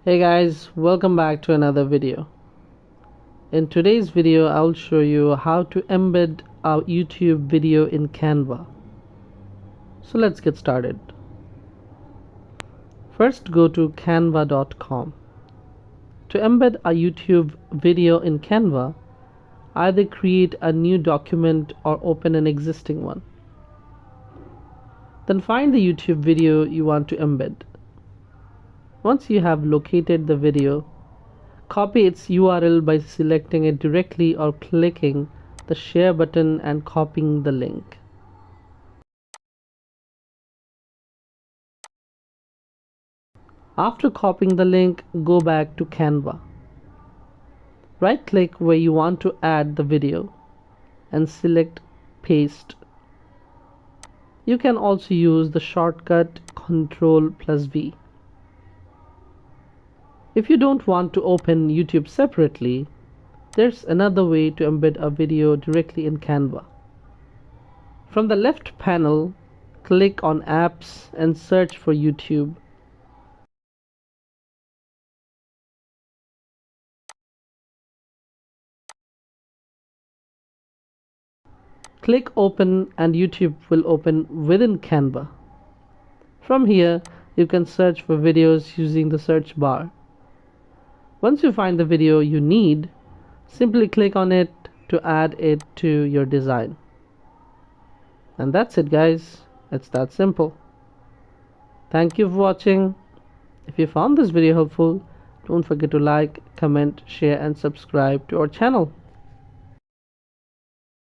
Hey guys, welcome back to another video. In today's video, I'll show you how to embed our YouTube video in Canva. So let's get started. First, go to canva.com. To embed a YouTube video in Canva, either create a new document or open an existing one. Then find the YouTube video you want to embed. Once you have located the video, copy its URL by selecting it directly or clicking the share button and copying the link. After copying the link, go back to Canva. Right-click where you want to add the video and select Paste. You can also use the shortcut Ctrl+V. If you don't want to open YouTube separately, there's another way to embed a video directly in Canva. From the left panel, click on Apps and search for YouTube. Click Open and YouTube will open within Canva. From here, you can search for videos using the search bar. Once you find the video you need, simply click on it to add it to your design. And that's it, guys. It's that simple. Thank you for watching. If you found this video helpful, don't forget to like, comment, share and subscribe to our channel.